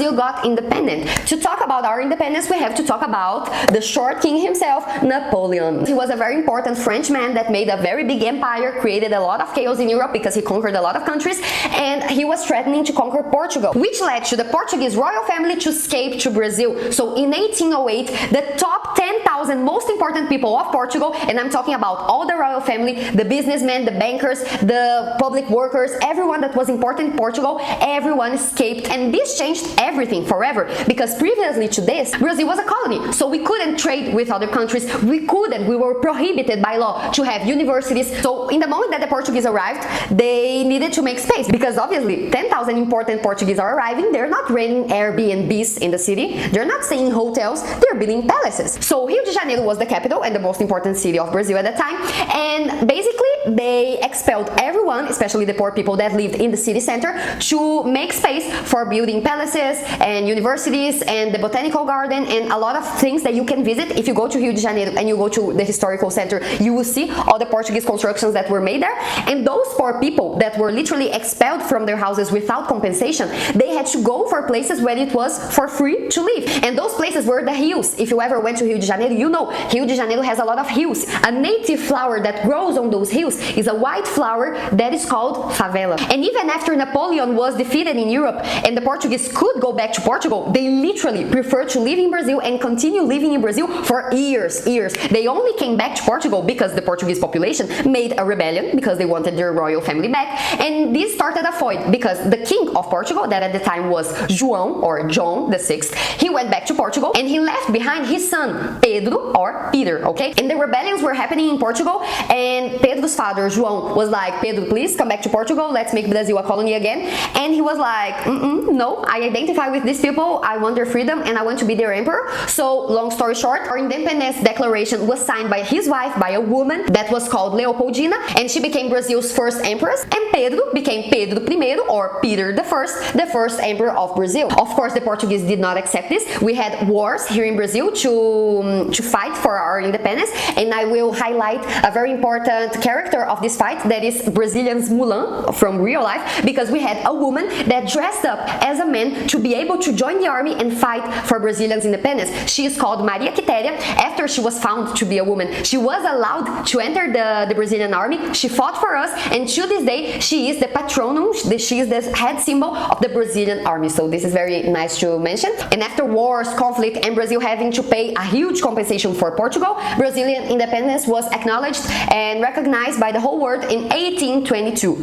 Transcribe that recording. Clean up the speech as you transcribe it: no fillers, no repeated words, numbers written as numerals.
Brazil got independent. To talk about our independence, we have to talk about the short king himself, Napoleon. He was a very important French man that made a very big empire, created a lot of chaos in Europe because he conquered a lot of countries, and he was threatening to conquer Portugal, which led to the Portuguese royal family to escape to Brazil. So in 1808, the top 10,000 most important people of Portugal, and I'm talking about all the royal family, the businessmen, the bankers, the public workers, everyone that was important in Portugal, everyone escaped. And this changed everything forever, because previously to this, Brazil was a colony, so we couldn't trade with other countries. We were prohibited by law to have universities. So in the moment that the Portuguese arrived, they needed to make space, because obviously 10,000 important Portuguese are arriving. They're not renting Airbnbs in the city, they're not staying in hotels, they're building palaces. So Rio de Janeiro was the capital and the most important city of Brazil at the time, and basically they expelled everyone, especially the poor people that lived in the city center, to make space for building palaces and universities and the botanical garden and a lot of things that you can visit. If you go to Rio de Janeiro and you go to the historical center, you will see all the Portuguese constructions that were made there. And those poor people that were literally expelled from their houses without compensation, they had to go for places where it was for free to live. And those places were the hills. If you ever went to Rio de Janeiro, you know Rio de Janeiro has a lot of hills. A native flower that grows on those hills is a white flower that is called favela. And even after Napoleon was defeated in Europe and the Portuguese could go back to Portugal, they literally preferred to live in Brazil and continue living in Brazil for years. They only came back to Portugal because the Portuguese population made a rebellion, because they wanted their royal family back, and this started a fight because the king of Portugal, that at the time was João or John VI, he went back to Portugal and he left behind his son Pedro or Peter, okay? And the rebellions were happening in Portugal, and Pedro's father João was like, Pedro, please come back to Portugal, let's make Brazil a colony again. And he was like, no, I identify with these people, I want their freedom and I want to be their emperor. So long story short, our independence declaration was signed by his wife, by a woman that was called Leopoldina, and she became Brazil's first empress, and Pedro became Pedro I or Peter the first emperor of Brazil. Of course, the Portuguese did not accept this. We had wars here in Brazil to fight for our independence, and I will highlight a very important character of this fight, that is Brazilian's Mulan from real life, because we had a woman that dressed up as a man to be able to join the army and fight for Brazilians' independence. She is called Maria Quitéria. After she was found to be a woman, she was allowed to enter the Brazilian army. She fought for us, and to this day she is the patronum, she is the head symbol of the Brazilian army. So this is very nice to mention. And after wars, conflict, and Brazil having to pay a huge compensation for Portugal, Brazilian independence was acknowledged and recognized by the whole world in 1822.